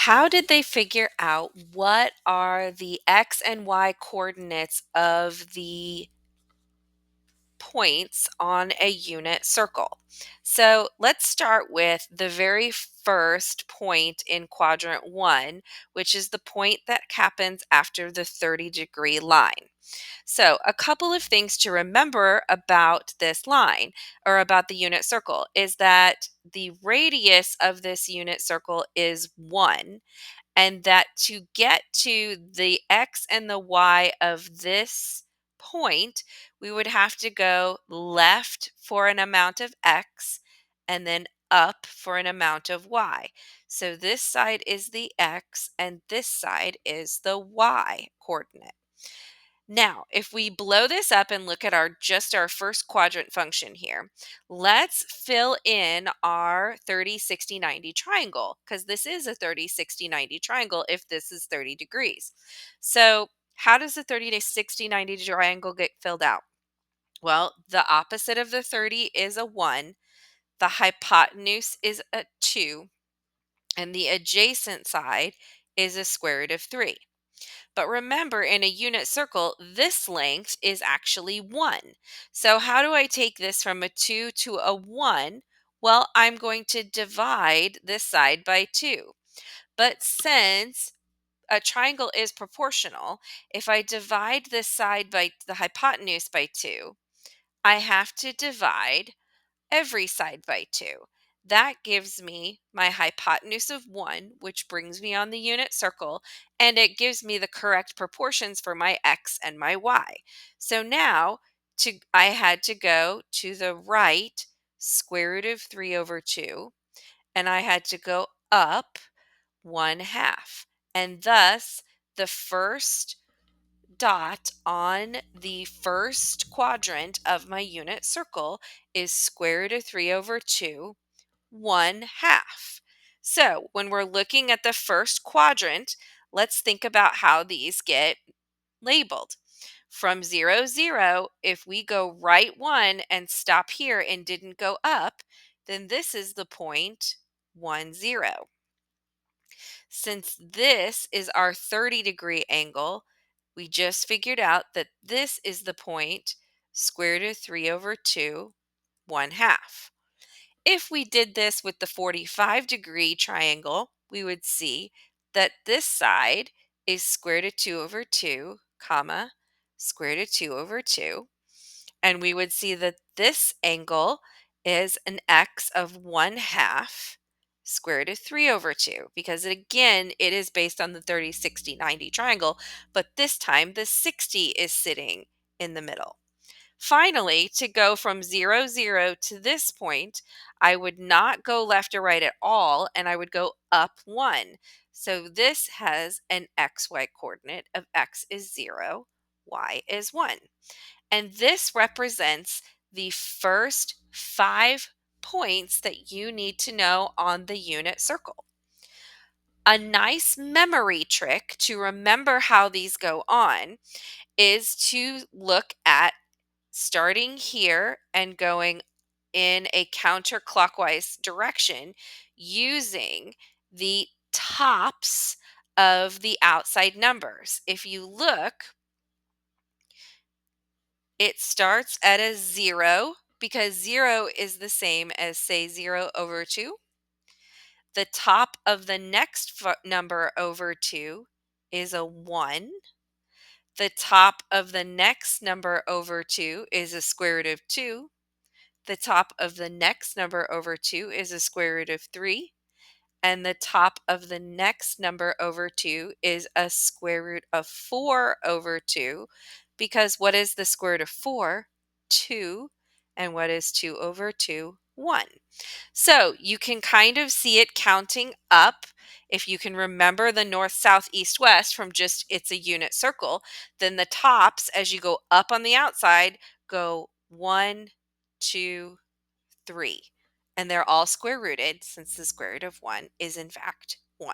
How did they figure out what are the x and y coordinates of the points on a unit circle? So let's start with the very first point in quadrant 1, which is the point that happens after the 30-degree line. So, a couple of things to remember about this line or about the unit circle is that the radius of this unit circle is 1, and that to get to the x and the y of this point, we would have to go left for an amount of x and then up for an amount of y. So this side is the x and this side is the y coordinate. Now, if we blow this up and look at our first quadrant function here, let's fill in our 30, 60, 90 triangle because this is a 30, 60, 90 triangle if this is 30 degrees. So how does the 30 to 60, 90 triangle get filled out? Well, the opposite of the 30 is a 1, the hypotenuse is a 2, and the adjacent side is a square root of 3. But remember, in a unit circle, this length is actually 1. So how do I take this from a 2 to a 1? Well, I'm going to divide this side by 2. But since a triangle is proportional, if I divide this side by the hypotenuse by 2, I have to divide every side by 2. That gives me my hypotenuse of 1, which brings me on the unit circle, and it gives me the correct proportions for my x and my y. So now I had to go to the right square root of 3 over 2, and I had to go up 1/2. And thus, the first dot on the first quadrant of my unit circle is square root of 3 over 2, 1/2. So when we're looking at the first quadrant, let's think about how these get labeled. From 0, 0, if we go right 1 and stop here and didn't go up, then this is the point 1, 0. Since this is our 30-degree angle, we just figured out that this is the point square root of 3 over 2, 1/2. If we did this with the 45-degree triangle, we would see that this side is square root of 2 over 2, comma, square root of 2 over 2. And we would see that this angle is an x of 1/2 square root of 3 over 2 because again, it is based on the 30, 60, 90 triangle, but this time the 60 is sitting in the middle. Finally, to go from 0, 0 to this point, I would not go left or right at all, and I would go up 1. So this has an xy coordinate of x is 0, y is 1. And this represents the first 5 points that you need to know on the unit circle. A nice memory trick to remember how these go on is to look at starting here and going in a counterclockwise direction using the tops of the outside numbers. If you look, it starts at a 0 because 0 is the same as, say, 0 over 2. The top of the next number over 2 is a 1. The top of the next number over 2 is a square root of 2. The top of the next number over 2 is a square root of 3. And the top of the next number over 2 is a square root of 4 over 2. Because what is the square root of 4? 2. And what is 2 over 2? 1. So you can kind of see it counting up. If you can remember the north, south, east, west from just it's a unit circle, then the tops, as you go up on the outside, go 1, 2, 3. And they're all square rooted since the square root of 1 is in fact